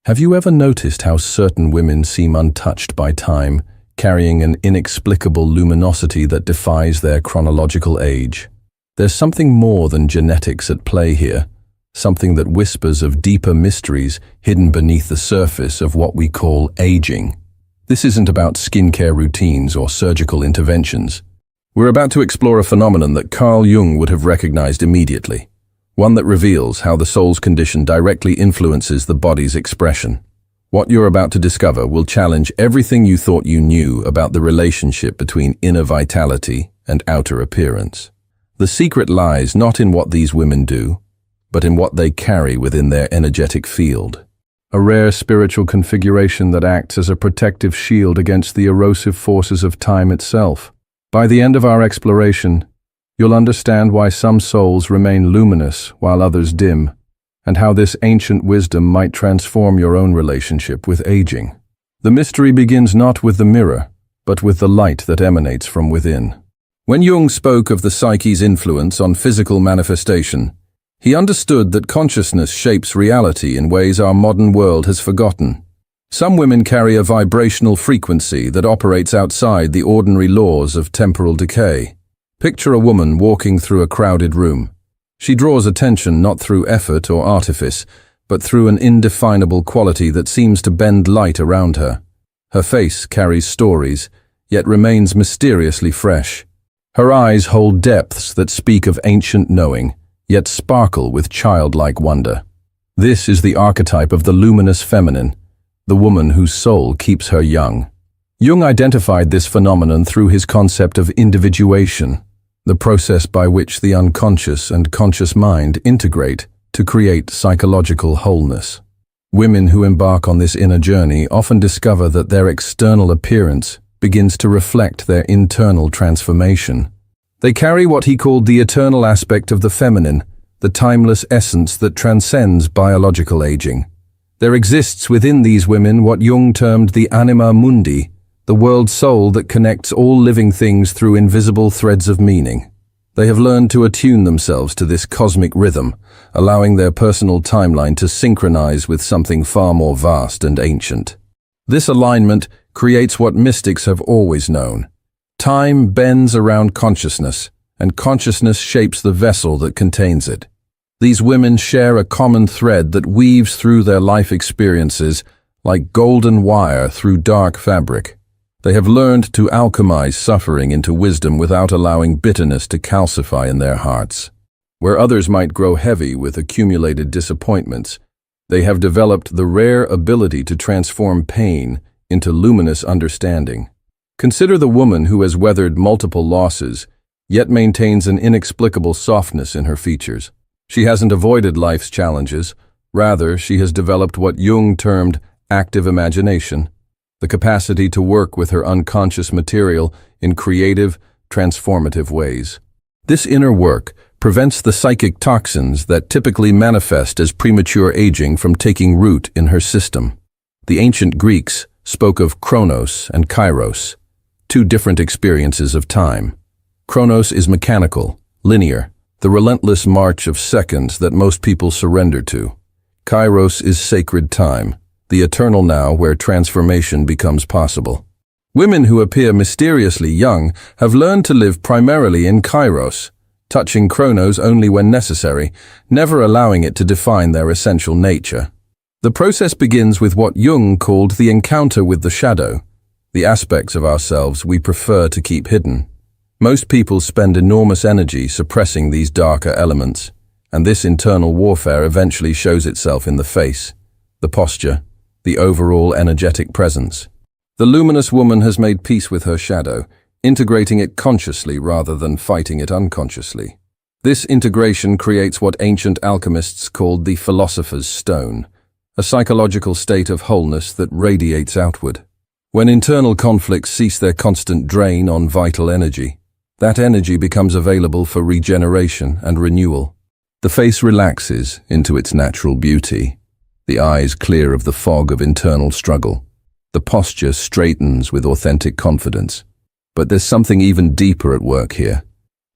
Have you ever noticed how certain women seem untouched by time, carrying an inexplicable luminosity that defies their chronological age? There's something more than genetics at play here, something that whispers of deeper mysteries hidden beneath the surface of what we call aging. This isn't about skincare routines or surgical interventions. We're about to explore a phenomenon that Carl Jung would have recognized immediately, one that reveals how the soul's condition directly influences the body's expression. What you're about to discover will challenge everything you thought you knew about the relationship between inner vitality and outer appearance. The secret lies not in what these women do, but in what they carry within their energetic field. A rare spiritual configuration that acts as a protective shield against the erosive forces of time itself. By the end of our exploration, you'll understand why some souls remain luminous while others dim, and how this ancient wisdom might transform your own relationship with aging. The mystery begins not with the mirror, but with the light that emanates from within. When Jung spoke of the psyche's influence on physical manifestation, he understood that consciousness shapes reality in ways our modern world has forgotten. Some women carry a vibrational frequency that operates outside the ordinary laws of temporal decay. Picture a woman walking through a crowded room. She draws attention not through effort or artifice, but through an indefinable quality that seems to bend light around her. Her face carries stories, yet remains mysteriously fresh. Her eyes hold depths that speak of ancient knowing, yet sparkle with childlike wonder. This is the archetype of the luminous feminine, the woman whose soul keeps her young. Jung identified this phenomenon through his concept of individuation, the process by which the unconscious and conscious mind integrate to create psychological wholeness. Women who embark on this inner journey often discover that their external appearance begins to reflect their internal transformation. They carry what he called the eternal aspect of the feminine, the timeless essence that transcends biological aging. There exists within these women what Jung termed the anima mundi, the world soul that connects all living things through invisible threads of meaning. They have learned to attune themselves to this cosmic rhythm, allowing their personal timeline to synchronize with something far more vast and ancient. This alignment creates what mystics have always known. Time bends around consciousness, and consciousness shapes the vessel that contains it. These women share a common thread that weaves through their life experiences like golden wire through dark fabric. They have learned to alchemize suffering into wisdom without allowing bitterness to calcify in their hearts. Where others might grow heavy with accumulated disappointments, they have developed the rare ability to transform pain into luminous understanding. Consider the woman who has weathered multiple losses, yet maintains an inexplicable softness in her features. She hasn't avoided life's challenges. Rather, she has developed what Jung termed active imagination, the capacity to work with her unconscious material in creative, transformative ways. This inner work prevents the psychic toxins that typically manifest as premature aging from taking root in her system. The ancient Greeks spoke of Chronos and Kairos, two different experiences of time. Chronos is mechanical, linear, the relentless march of seconds that most people surrender to. Kairos is sacred time, the eternal now where transformation becomes possible. Women who appear mysteriously young have learned to live primarily in Kairos, touching Chronos only when necessary, never allowing it to define their essential nature. The process begins with what Jung called the encounter with the shadow, the aspects of ourselves we prefer to keep hidden. Most people spend enormous energy suppressing these darker elements, and this internal warfare eventually shows itself in the face, the posture, the overall energetic presence. The luminous woman has made peace with her shadow, integrating it consciously rather than fighting it unconsciously. This integration creates what ancient alchemists called the philosopher's stone, a psychological state of wholeness that radiates outward. When internal conflicts cease their constant drain on vital energy, that energy becomes available for regeneration and renewal. The face relaxes into its natural beauty, the eyes clear of the fog of internal struggle. The posture straightens with authentic confidence. But there's something even deeper at work here,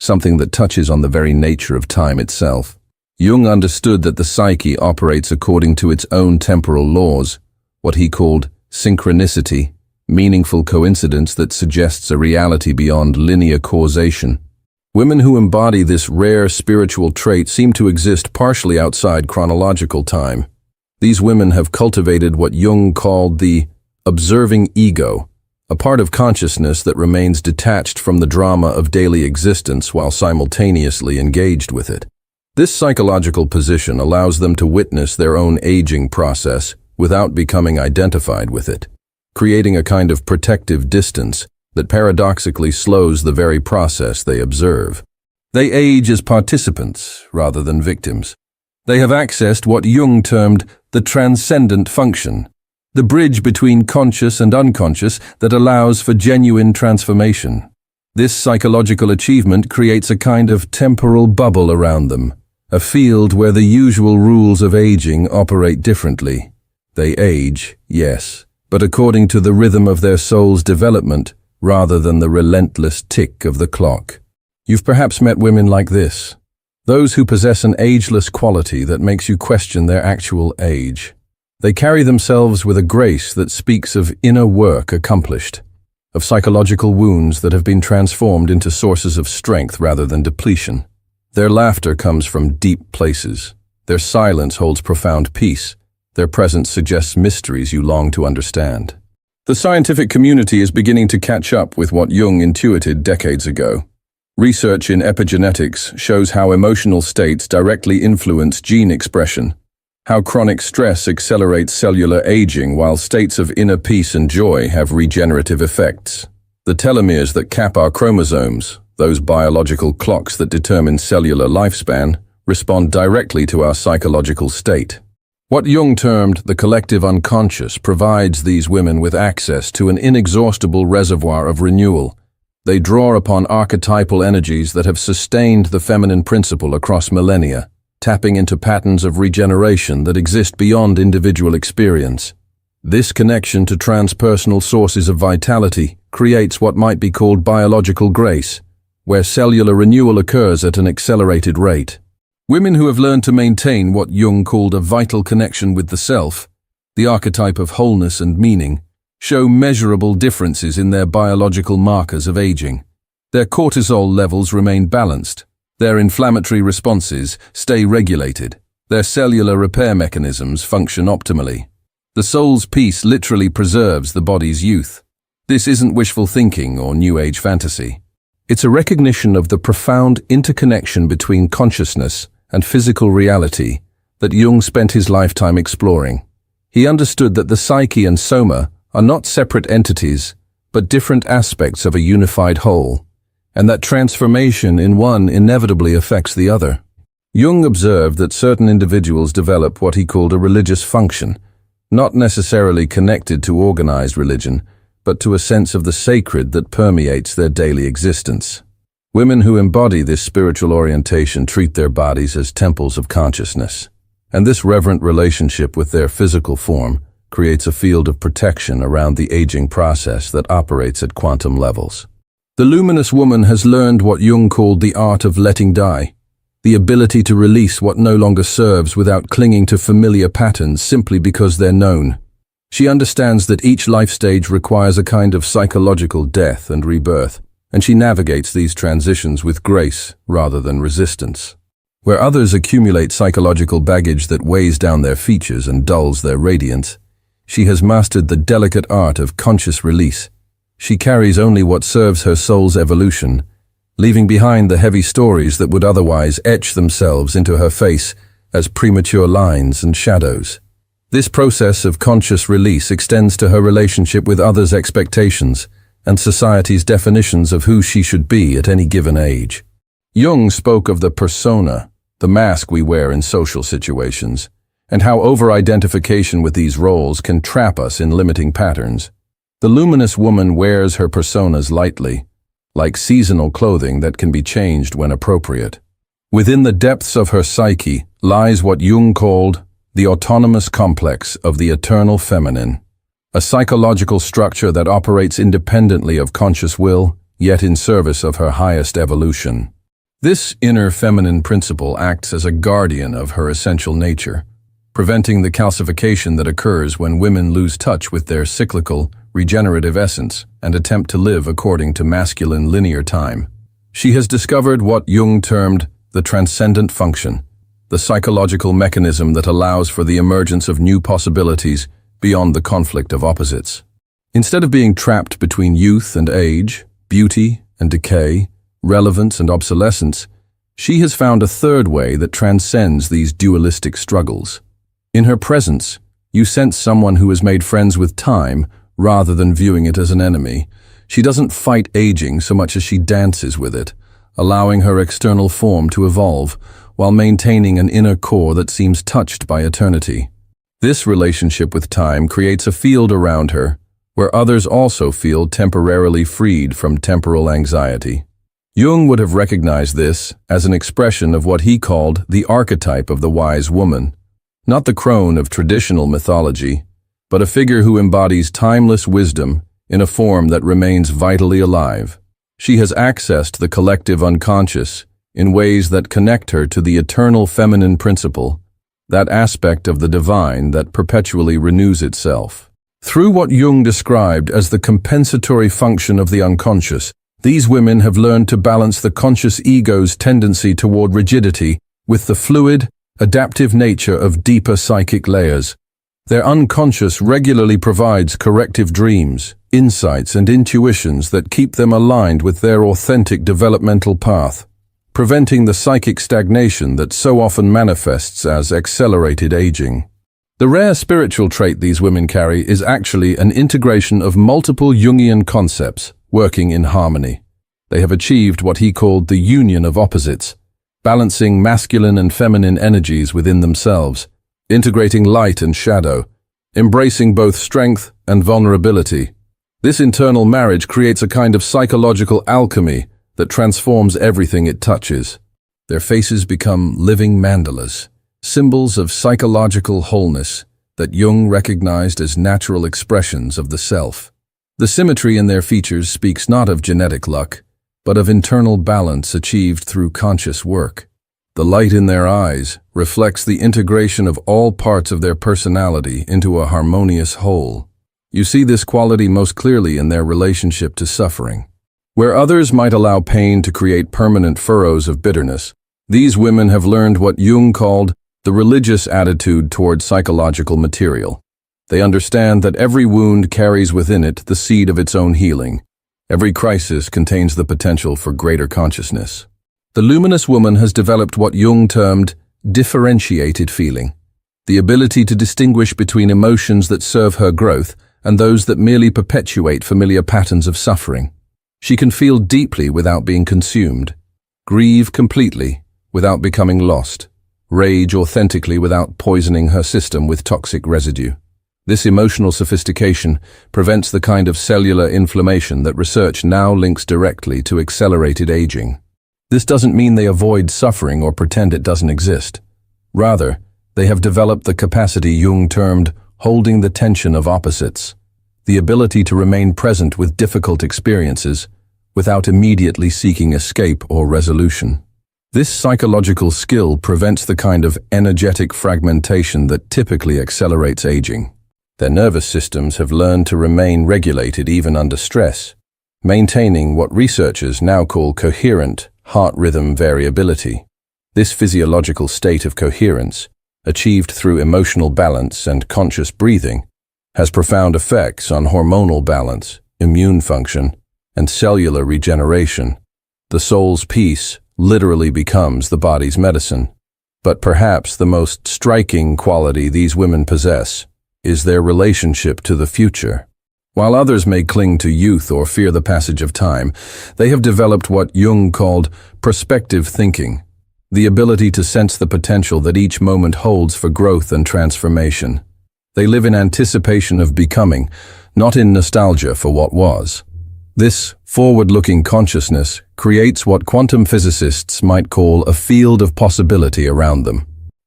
something that touches on the very nature of time itself. Jung understood that the psyche operates according to its own temporal laws, what he called synchronicity, meaningful coincidence that suggests a reality beyond linear causation. Women who embody this rare spiritual trait seem to exist partially outside chronological time. These women have cultivated what Jung called the observing ego, a part of consciousness that remains detached from the drama of daily existence while simultaneously engaged with it. This psychological position allows them to witness their own aging process without becoming identified with it, creating a kind of protective distance that paradoxically slows the very process they observe. They age as participants rather than victims. They have accessed what Jung termed the transcendent function, the bridge between conscious and unconscious that allows for genuine transformation. This psychological achievement creates a kind of temporal bubble around them, a field where the usual rules of aging operate differently. They age, yes, but according to the rhythm of their soul's development, rather than the relentless tick of the clock. You've perhaps met women like this, those who possess an ageless quality that makes you question their actual age. They carry themselves with a grace that speaks of inner work accomplished, of psychological wounds that have been transformed into sources of strength rather than depletion. Their laughter comes from deep places. Their silence holds profound peace. Their presence suggests mysteries you long to understand. The scientific community is beginning to catch up with what Jung intuited decades ago. Research in epigenetics shows how emotional states directly influence gene expression, how chronic stress accelerates cellular aging while states of inner peace and joy have regenerative effects. The telomeres that cap our chromosomes, those biological clocks that determine cellular lifespan, respond directly to our psychological state. What Jung termed the collective unconscious provides these women with access to an inexhaustible reservoir of renewal. They draw upon archetypal energies that have sustained the feminine principle across millennia, tapping into patterns of regeneration that exist beyond individual experience. This connection to transpersonal sources of vitality creates what might be called biological grace, where cellular renewal occurs at an accelerated rate. Women who have learned to maintain what Jung called a vital connection with the self, the archetype of wholeness and meaning, show measurable differences in their biological markers of aging. Their cortisol levels remain balanced, their inflammatory responses stay regulated, their cellular repair mechanisms function optimally. The soul's peace literally preserves the body's youth. This isn't wishful thinking or New Age fantasy. It's a recognition of the profound interconnection between consciousness and physical reality that Jung spent his lifetime exploring. He understood that the psyche and soma are not separate entities, but different aspects of a unified whole, and that transformation in one inevitably affects the other. Jung observed that certain individuals develop what he called a religious function, not necessarily connected to organized religion, but to a sense of the sacred that permeates their daily existence. Women who embody this spiritual orientation treat their bodies as temples of consciousness, and this reverent relationship with their physical form creates a field of protection around the aging process that operates at quantum levels. The luminous woman has learned what Jung called the art of letting die, the ability to release what no longer serves without clinging to familiar patterns simply because they're known. She understands that each life stage requires a kind of psychological death and rebirth, and she navigates these transitions with grace rather than resistance. Where others accumulate psychological baggage that weighs down their features and dulls their radiance, she has mastered the delicate art of conscious release. She carries only what serves her soul's evolution, leaving behind the heavy stories that would otherwise etch themselves into her face as premature lines and shadows. This process of conscious release extends to her relationship with others' expectations and society's definitions of who she should be at any given age. Jung spoke of the persona, the mask we wear in social situations, and how over-identification with these roles can trap us in limiting patterns. The luminous woman wears her personas lightly, like seasonal clothing that can be changed when appropriate. Within the depths of her psyche lies what Jung called the autonomous complex of the eternal feminine, a psychological structure that operates independently of conscious will, yet in service of her highest evolution. This inner feminine principle acts as a guardian of her essential nature, preventing the calcification that occurs when women lose touch with their cyclical, regenerative essence and attempt to live according to masculine linear time. She has discovered what Jung termed the transcendent function, the psychological mechanism that allows for the emergence of new possibilities beyond the conflict of opposites. Instead of being trapped between youth and age, beauty and decay, relevance and obsolescence, she has found a third way that transcends these dualistic struggles. In her presence, you sense someone who has made friends with time rather than viewing it as an enemy. She doesn't fight aging so much as she dances with it, allowing her external form to evolve while maintaining an inner core that seems touched by eternity. This relationship with time creates a field around her where others also feel temporarily freed from temporal anxiety. Jung would have recognized this as an expression of what he called the archetype of the wise woman, not the crone of traditional mythology, but a figure who embodies timeless wisdom in a form that remains vitally alive. She has accessed the collective unconscious in ways that connect her to the eternal feminine principle, that aspect of the divine that perpetually renews itself. Through what Jung described as the compensatory function of the unconscious, these women have learned to balance the conscious ego's tendency toward rigidity with the fluid, adaptive nature of deeper psychic layers. Their unconscious regularly provides corrective dreams, insights, and intuitions that keep them aligned with their authentic developmental path, preventing the psychic stagnation that so often manifests as accelerated aging. The rare spiritual trait these women carry is actually an integration of multiple Jungian concepts working in harmony. They have achieved what he called the union of opposites, balancing masculine and feminine energies within themselves, integrating light and shadow, embracing both strength and vulnerability. This internal marriage creates a kind of psychological alchemy that transforms everything it touches. Their faces become living mandalas, symbols of psychological wholeness that Jung recognized as natural expressions of the self. The symmetry in their features speaks not of genetic luck, but of internal balance achieved through conscious work. The light in their eyes reflects the integration of all parts of their personality into a harmonious whole. You see this quality most clearly in their relationship to suffering. Where others might allow pain to create permanent furrows of bitterness, these women have learned what Jung called the religious attitude toward psychological material. They understand that every wound carries within it the seed of its own healing. Every crisis contains the potential for greater consciousness. The luminous woman has developed what Jung termed differentiated feeling, the ability to distinguish between emotions that serve her growth and those that merely perpetuate familiar patterns of suffering. She can feel deeply without being consumed, grieve completely without becoming lost, rage authentically without poisoning her system with toxic residue. This emotional sophistication prevents the kind of cellular inflammation that research now links directly to accelerated aging. This doesn't mean they avoid suffering or pretend it doesn't exist. Rather, they have developed the capacity Jung termed holding the tension of opposites, the ability to remain present with difficult experiences without immediately seeking escape or resolution. This psychological skill prevents the kind of energetic fragmentation that typically accelerates aging. Their nervous systems have learned to remain regulated even under stress, maintaining what researchers now call coherent heart rhythm variability. This physiological state of coherence, achieved through emotional balance and conscious breathing, has profound effects on hormonal balance, immune function, and cellular regeneration. The soul's peace literally becomes the body's medicine. But perhaps the most striking quality these women possess is their relationship to the future. While others may cling to youth or fear the passage of time, they have developed what Jung called prospective thinking, the ability to sense the potential that each moment holds for growth and transformation. They live in anticipation of becoming, not in nostalgia for what was. This forward-looking consciousness creates what quantum physicists might call a field of possibility around them.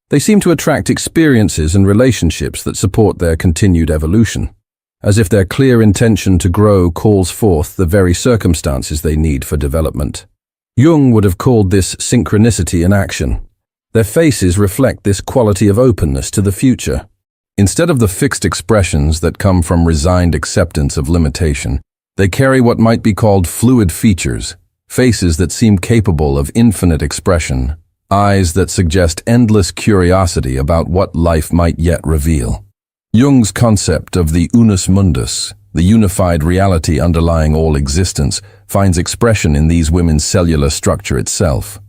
They seem to attract experiences and relationships that support their continued evolution, as if their clear intention to grow calls forth the very circumstances they need for development. Jung would have called this synchronicity in action. Their faces reflect this quality of openness to the future. Instead of the fixed expressions that come from resigned acceptance of limitation, they carry what might be called fluid features, faces that seem capable of infinite expression, eyes that suggest endless curiosity about what life might yet reveal. Jung's concept of the unus mundus, the unified reality underlying all existence, finds expression in these women's cellular structure itself.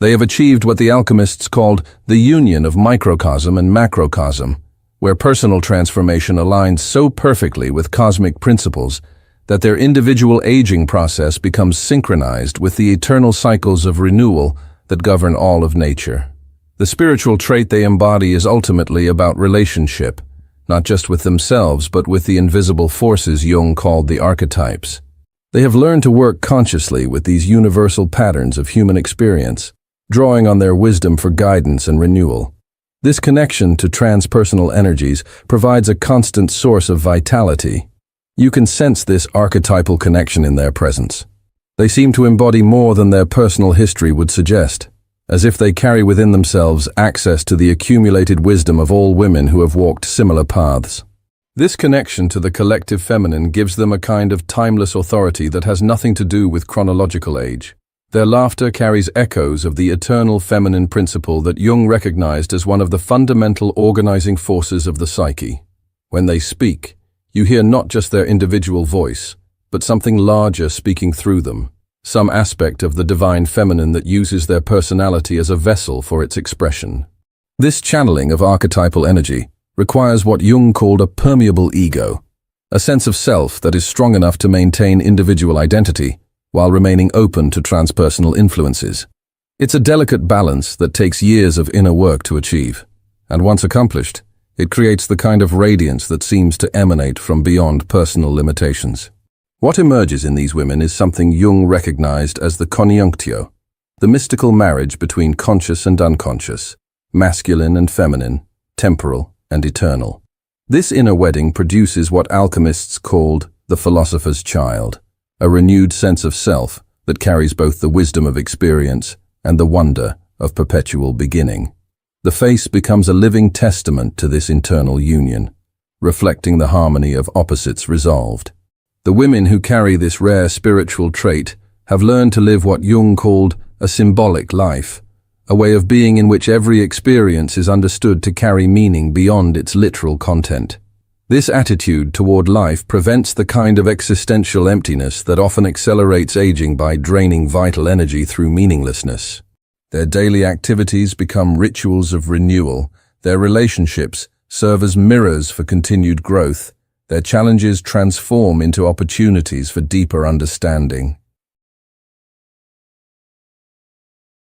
They have achieved what the alchemists called the union of microcosm and macrocosm, where personal transformation aligns so perfectly with cosmic principles that their individual aging process becomes synchronized with the eternal cycles of renewal that govern all of nature. The spiritual trait they embody is ultimately about relationship, not just with themselves but with the invisible forces Jung called the archetypes. They have learned to work consciously with these universal patterns of human experience, drawing on their wisdom for guidance and renewal. This connection to transpersonal energies provides a constant source of vitality. You can sense this archetypal connection in their presence. They seem to embody more than their personal history would suggest, as if they carry within themselves access to the accumulated wisdom of all women who have walked similar paths. This connection to the collective feminine gives them a kind of timeless authority that has nothing to do with chronological age. Their laughter carries echoes of the eternal feminine principle that Jung recognized as one of the fundamental organizing forces of the psyche. When they speak, you hear not just their individual voice, but something larger speaking through them, some aspect of the divine feminine that uses their personality as a vessel for its expression. This channeling of archetypal energy requires what Jung called a permeable ego, a sense of self that is strong enough to maintain individual identity while remaining open to transpersonal influences. It's a delicate balance that takes years of inner work to achieve, and once accomplished, it creates the kind of radiance that seems to emanate from beyond personal limitations. What emerges in these women is something Jung recognized as the conjunctio, the mystical marriage between conscious and unconscious, masculine and feminine, temporal and eternal. This inner wedding produces what alchemists called the philosopher's child, a renewed sense of self that carries both the wisdom of experience and the wonder of perpetual beginning. The face becomes a living testament to this internal union, reflecting the harmony of opposites resolved. The women who carry this rare spiritual trait have learned to live what Jung called a symbolic life, a way of being in which every experience is understood to carry meaning beyond its literal content. This attitude toward life prevents the kind of existential emptiness that often accelerates aging by draining vital energy through meaninglessness. Their daily activities become rituals of renewal, their relationships serve as mirrors for continued growth, their challenges transform into opportunities for deeper understanding.